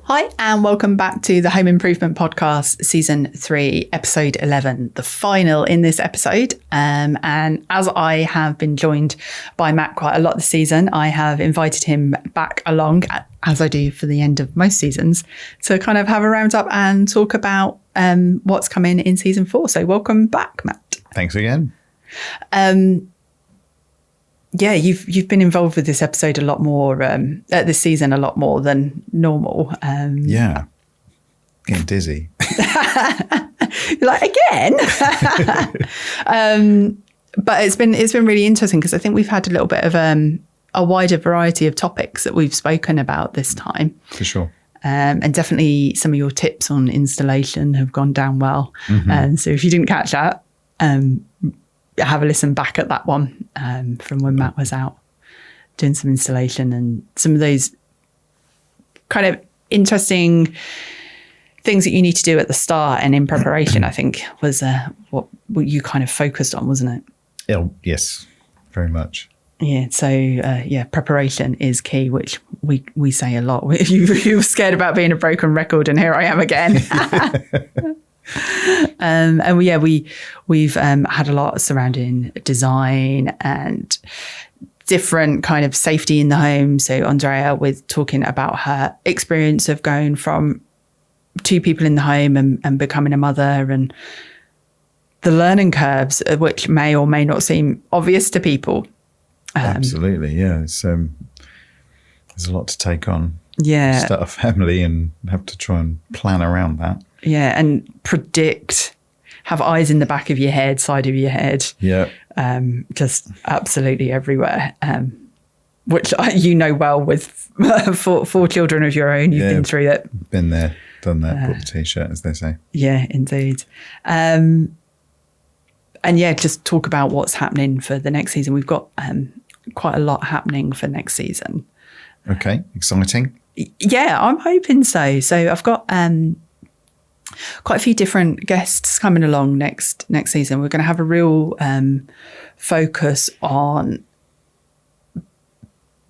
Hi, and welcome back to the Home Improvement Podcast, Season 3, Episode 11, the final in this episode. And as I have been joined by Matt quite a lot this season, I have invited him back along, as I do for the end of most seasons, to kind of have a roundup and talk about what's coming in Season 4. So welcome back, Matt. Thanks again. Yeah, you've been involved with this episode a lot more, this season a lot more than normal. Yeah, getting dizzy. You're like, again? But it's been really interesting because I think we've had a little bit of a wider variety of topics that we've spoken about this time. For sure. And definitely some of your tips on installation have gone down well. Mm-hmm. So if you didn't catch that, have a listen back at that one from when Matt was out doing some installation, and some of those kind of interesting things that you need to do at the start and in preparation, I think was what you kind of focused on, wasn't it? Oh, yes, very much. Yeah. So, preparation is key, which we say a lot. You were scared about being a broken record, and here I am again. We've had a lot surrounding design and different kind of safety in the home. So Andrea with talking about her experience of going from two people in the home and becoming a mother, and the learning curves, which may or may not seem obvious to people. Absolutely, yeah. It's, there's a lot to take on. Yeah. Start a family and have to try and plan around that. Yeah, and predict, have eyes in the back of your head, side of your head. Yeah. Just absolutely everywhere. Which you know well with four children of your own. You've been through it. Been there, done that, bought the T-shirt, as they say. Yeah, indeed. And just talk about what's happening for the next season. We've got quite a lot happening for next season. Okay, exciting. Yeah, I'm hoping so. So I've got quite a few different guests coming along next season. We're going to have a real focus on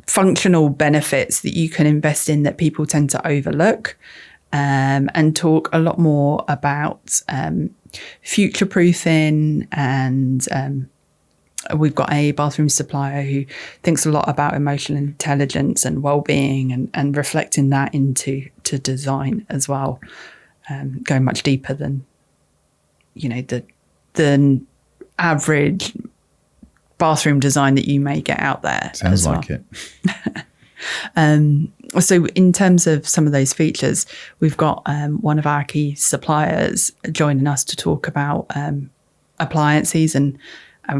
functional benefits that you can invest in that people tend to overlook, and talk a lot more about future proofing. And we've got a bathroom supplier who thinks a lot about emotional intelligence and well-being, and reflecting that into design as well. Going much deeper than, the average bathroom design that you may get out there. Sounds like it. So in terms of some of those features, we've got one of our key suppliers joining us to talk about appliances and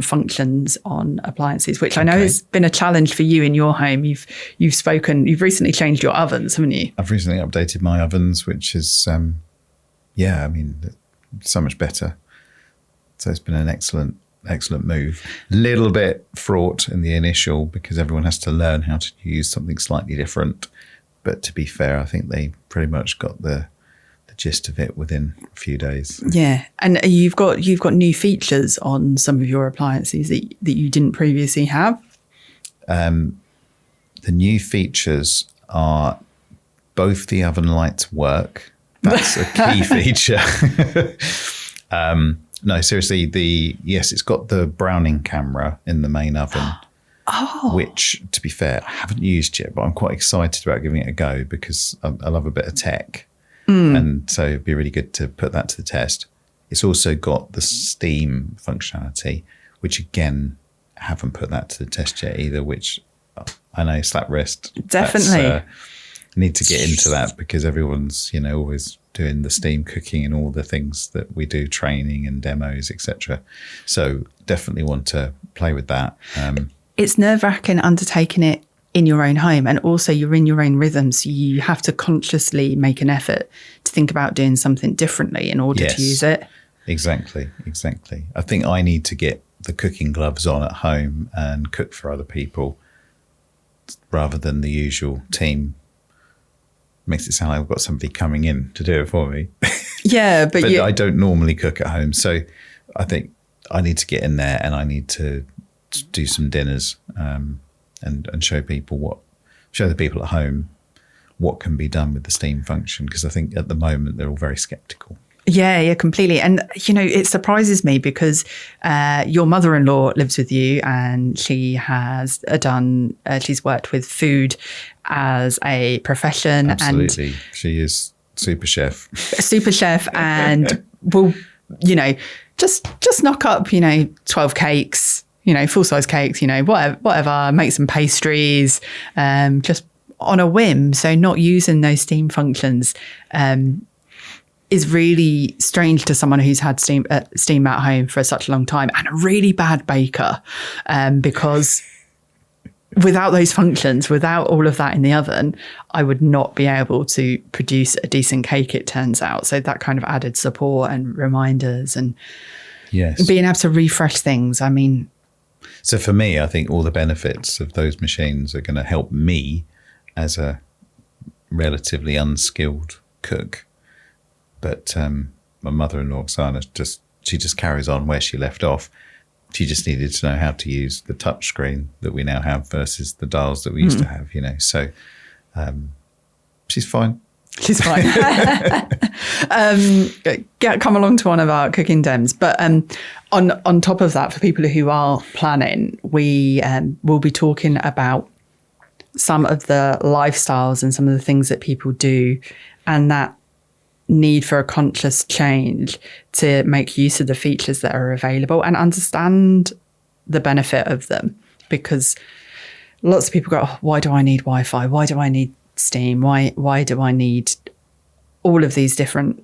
functions on appliances, which I know has been a challenge for you in your home. You've recently changed your ovens, haven't you? I've recently updated my ovens, which is, so much better. So it's been an excellent move. A little bit fraught in the initial because everyone has to learn how to use something slightly different. But to be fair, I think they pretty much got the gist of it within a few days. Yeah, and you've got new features on some of your appliances that you didn't previously have. The new features are both the oven lights work. That's a key feature. No, seriously, it's got the browning camera in the main oven. Which, to be fair, I haven't used yet, but I'm quite excited about giving it a go because I love a bit of tech. And so it'd be really good to put that to the test. It's also got the steam functionality, which again, I haven't put that to the test yet either, which I know, slap wrist. Definitely. Need to get into that because everyone's, always doing the steam cooking and all the things that we do, training and demos, etc. So definitely want to play with that. It's nerve-wracking undertaking it in your own home, and also you're in your own rhythm, so you have to consciously make an effort to think about doing something differently in order to use it. Exactly. I think I need to get the cooking gloves on at home and cook for other people rather than the usual team. Makes it sound like I've got somebody coming in to do it for me. Yeah, but I don't normally cook at home, so I think I need to get in there and I need to do some dinners and show the people at home what can be done with the steam function, because I think at the moment they're all very skeptical. Yeah, completely. And, it surprises me because your mother-in-law lives with you, and she has she's worked with food as a profession. Absolutely. And she is super chef. Super chef, and will, just knock up, 12 cakes, full-size cakes, whatever, make some pastries, just on a whim. So not using those steam functions is really strange to someone who's had steam at home for such a long time, and a really bad baker, because without those functions, without all of that in the oven, I would not be able to produce a decent cake, it turns out. So that kind of added support and reminders and being able to refresh things. I mean, so for me, I think all the benefits of those machines are going to help me as a relatively unskilled cook. But my mother-in-law, Joanna, she just carries on where she left off. She just needed to know how to use the touch screen that we now have versus the dials that we used to have, So she's fine. She's fine. Come along to one of our cooking dems. But on top of that, for people who are planning, we will be talking about some of the lifestyles and some of the things that people do, and that need for a conscious change to make use of the features that are available and understand the benefit of them. Because lots of people go, oh, why do I need Wi-Fi? Why do I need steam? Why do I need all of these different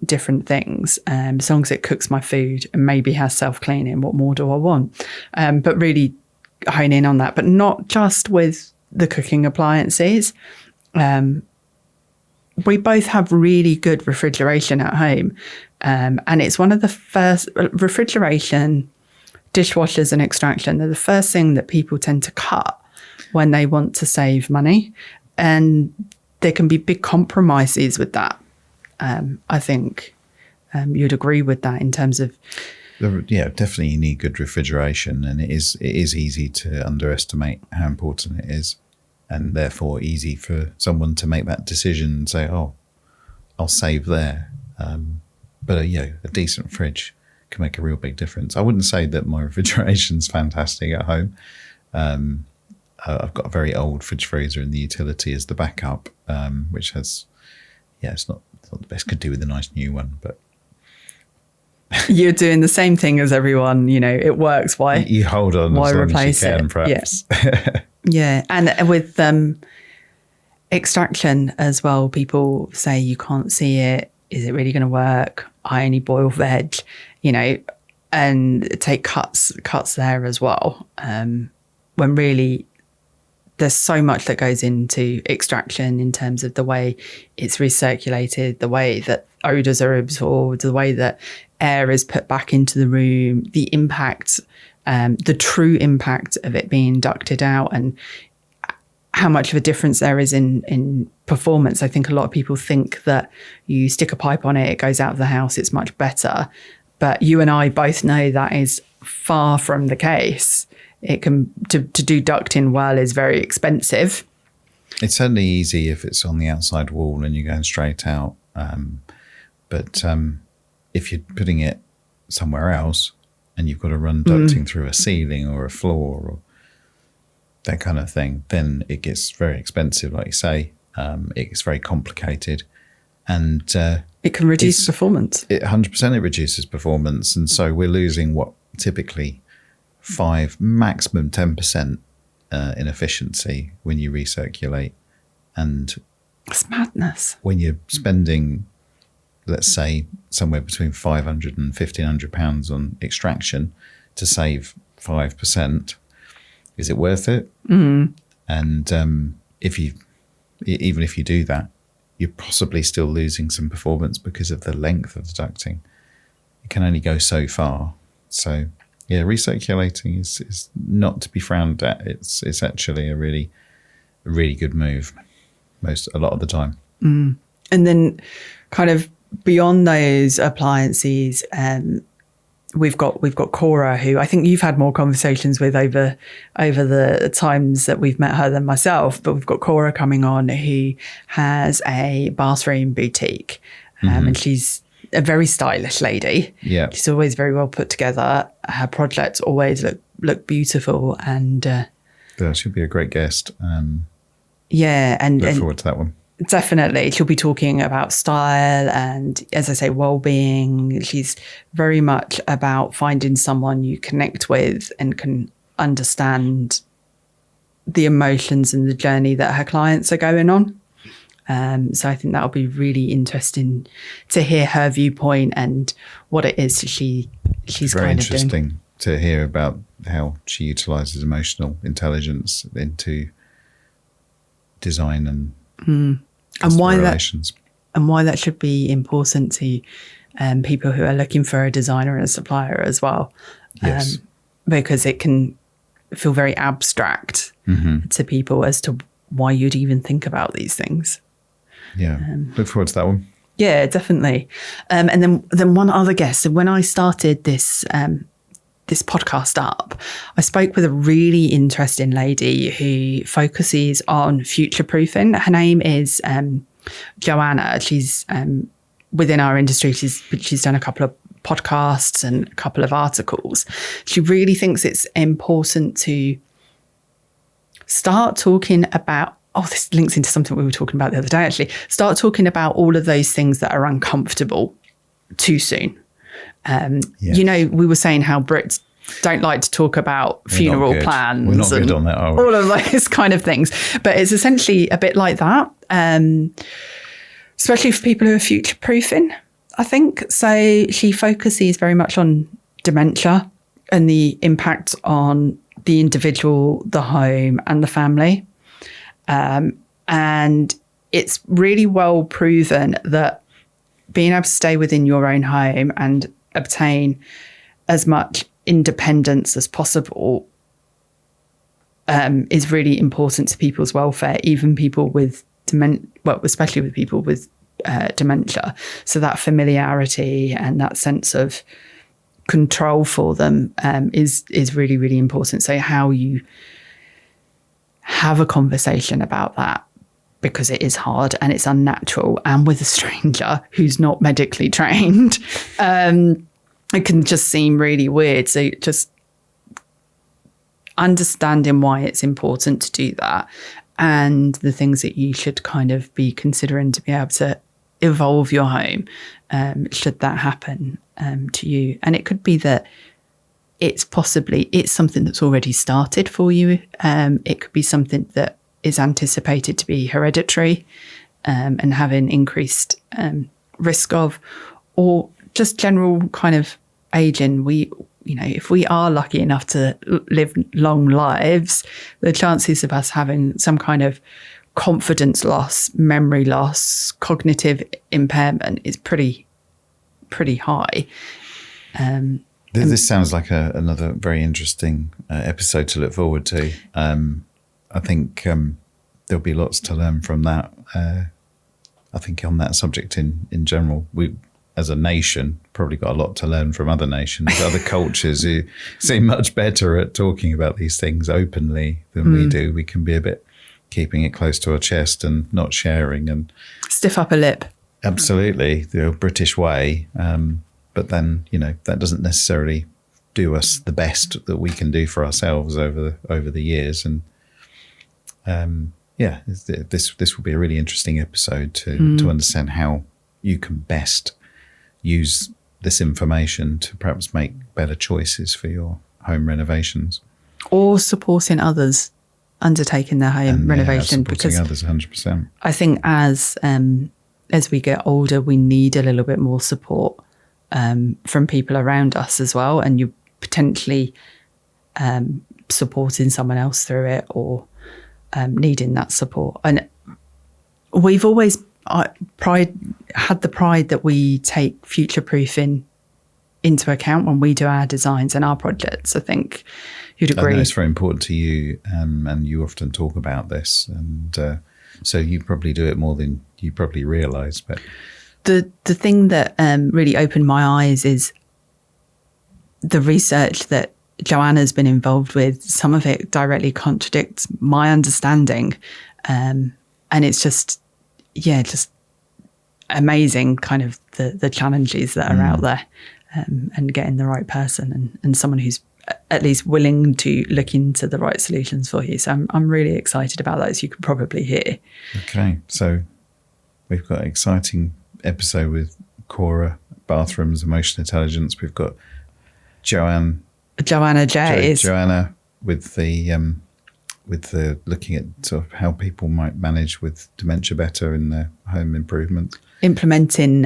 things? As long as it cooks my food and maybe has self-cleaning, what more do I want? But really hone in on that, but not just with the cooking appliances. We both have really good refrigeration at home. And it's one of the first, refrigeration, dishwashers and extraction, they're the first thing that people tend to cut when they want to save money. And there can be big compromises with that. I think you'd agree with that in terms of... Yeah, definitely you need good refrigeration, and it is easy to underestimate how important it is. And therefore easy for someone to make that decision and say, oh, I'll save there. But a decent fridge can make a real big difference. I wouldn't say that my refrigeration's fantastic at home. I've got a very old fridge freezer in the utility as the backup, which has, it's not the best. Could do with a nice new one, but... You're doing the same thing as everyone, it works. Why? You hold on why as long replace as you can, it? perhaps. Yeah, and with extraction as well, people say you can't see it. Is it really going to work? I only boil veg, and take cuts there as well. When really there's so much that goes into extraction in terms of the way it's recirculated, the way that odours are absorbed, the way that air is put back into the room, the impact, the true impact of it being ducted out, and how much of a difference there is in performance. I think a lot of people think that you stick a pipe on it, it goes out of the house, it's much better. But you and I both know that is far from the case. It can to do ducting well is very expensive. It's certainly easy if it's on the outside wall and you're going straight out. But if you're putting it somewhere else and you've got to run ducting through a ceiling or a floor or that kind of thing, then it gets very expensive, like you say. It gets very complicated. And it can reduce performance. 100% it reduces performance. And so we're losing what typically 5, maximum 10% in efficiency when you recirculate. And it's madness. When you're spending, let's say, somewhere between £500 and £1,500 on extraction to save 5%, is it worth it? Mm. And even if you do that, you're possibly still losing some performance because of the length of the ducting. It can only go so far. So yeah, recirculating is not to be frowned at. It's actually a really good move a lot of the time. Mm. And then kind of beyond those appliances, we've got Kora, who I think you've had more conversations with over the times that we've met her than myself. But we've got Kora coming on, who has a bathroom boutique, and she's a very stylish lady. Yeah, she's always very well put together. Her projects always look beautiful, and she'll be a great guest. And look forward to that one. Definitely. She'll be talking about style and, as I say, well-being. She's very much about finding someone you connect with and can understand the emotions and the journey that her clients are going on. So I think that'll be really interesting to hear her viewpoint and what it is she's very kind of doing. interesting to hear about how she utilises emotional intelligence into design and why relations. And why that should be important to people who are looking for a designer and a supplier as well. Yes. Because it can feel very abstract to people as to why you'd even think about these things. Yeah. Look forward to that one. Yeah, definitely. And then one other guest. So when I started this podcast up, I spoke with a really interesting lady who focuses on future proofing. Her name is Joanna. She's within our industry. She's done a couple of podcasts and a couple of articles. She really thinks it's important to start talking about, this links into something we were talking about the other day, actually. Start talking about all of those things that are uncomfortable too soon. Yes. We were saying how Brits don't like to talk about funeral plans. We're not good on that, are we? All of those kind of things. But it's essentially a bit like that, especially for people who are future-proofing, I think. So she focuses very much on dementia and the impact on the individual, the home and the family. And it's really well proven that being able to stay within your own home and obtain as much independence as possible is really important to people's welfare, even people with especially with people with dementia. So that familiarity and that sense of control for them is really, really important. So how you have a conversation about that, because it is hard and it's unnatural, and with a stranger who's not medically trained, it can just seem really weird. So just understanding why it's important to do that and the things that you should kind of be considering to be able to evolve your home should that happen to you. And it could be that it's something that's already started for you. It could be something that is anticipated to be hereditary and having increased risk of, or just general kind of aging. If we are lucky enough to live long lives, the chances of us having some kind of confidence loss, memory loss, cognitive impairment is pretty high. This sounds like another very interesting episode to look forward to. I think there'll be lots to learn from that. I think on that subject in general, we, as a nation, probably got a lot to learn from other nations, other cultures who seem much better at talking about these things openly than we do. We can be a bit keeping it close to our chest and not sharing and stiff upper lip. Absolutely, the British way. But then, that doesn't necessarily do us the best that we can do for ourselves over the years. And this will be a really interesting episode to understand how you can best use this information to perhaps make better choices for your home renovations, or supporting others undertaking their home renovation. Because others 100%. I think as we get older, we need a little bit more support from people around us as well, and you're potentially supporting someone else through it, or needing that support. And we've always had the pride that we take future proofing into account when we do our designs and our projects. I think you'd agree. I know it's very important to you, and you often talk about this, and so you probably do it more than you probably realise. But the thing that really opened my eyes is the research that Joanna's been involved with, some of it directly contradicts my understanding. And it's just amazing kind of the challenges that are out there, and getting the right person and someone who's at least willing to look into the right solutions for you. So I'm really excited about that, as you can probably hear. Okay, so we've got an exciting episode with Kora, bathrooms, emotional intelligence. We've got Joanna with the looking at sort of how people might manage with dementia better in their home improvement. Implementing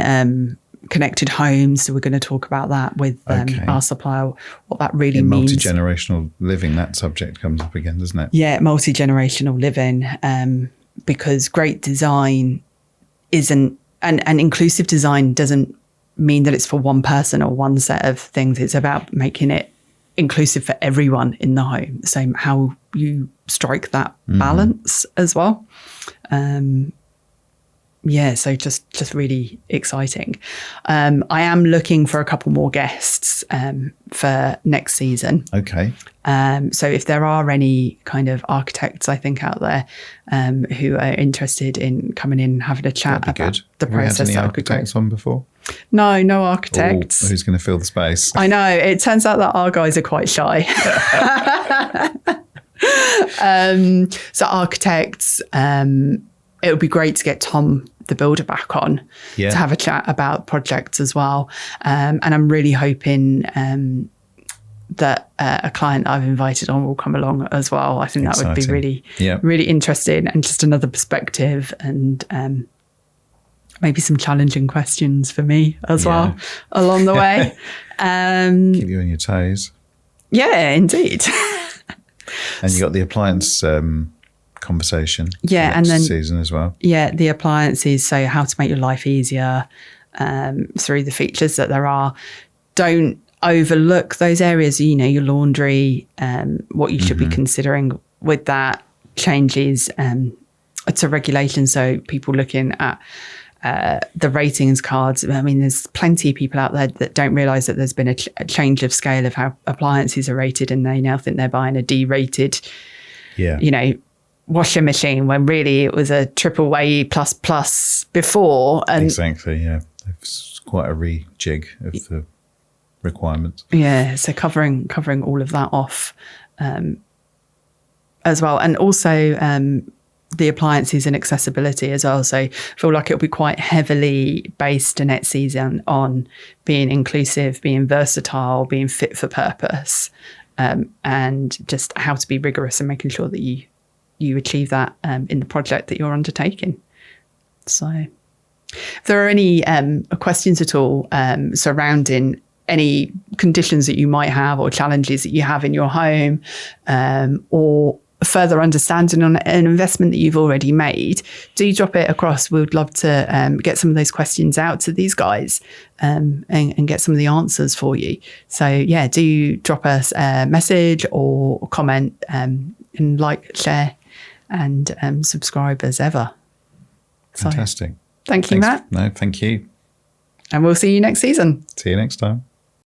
connected homes. So we're going to talk about that with our supplier, what that really means. Multigenerational living, that subject comes up again, doesn't it? Yeah, multigenerational living, because great design isn't, and inclusive design doesn't mean that it's for one person or one set of things. It's about making it inclusive for everyone in the home. So how you strike that balance as well. So just really exciting. I am looking for a couple more guests for next season. Okay. So if there are any kind of architects, I think, out there who are interested in coming in and having a chat about the process. Have we had any architects on before? No architects. Who's going to fill the space? I know. It turns out that our guys are quite shy. So architects, it would be great to get Tom, the builder, back on to have a chat about projects as well. And I'm really hoping that a client I've invited on will come along as well. I think that would be really interesting, and just another perspective, and maybe some challenging questions for me as well along the way. Keep you on your toes. Yeah, indeed. And you got the appliance conversation and then season as well. Yeah, the appliances. So how to make your life easier through the features that there are. Don't overlook those areas, your laundry, what you should be considering with that, changes to regulation. So people looking at the ratings cards. I mean, there's plenty of people out there that don't realise that there's been a change of scale of how appliances are rated, and they now think they're buying a D-rated, washing machine, when really it was a triple A plus before. And exactly, yeah. It's quite a rejig of the requirements. Yeah, so covering all of that off as well. And also the appliances and accessibility as well. So I feel like it'll be quite heavily based in next season on being inclusive, being versatile, being fit for purpose, and just how to be rigorous and making sure that you achieve that in the project that you're undertaking. So if there are any questions at all surrounding any conditions that you might have or challenges that you have in your home, or further understanding on an investment that you've already made, do drop it across. We would love to get some of those questions out to these guys and get some of the answers for you. So yeah, do drop us a message or comment, and like, share, and subscribe as ever. Fantastic. So, thanks, Matt. No, thank you. And we'll see you next season. See you next time.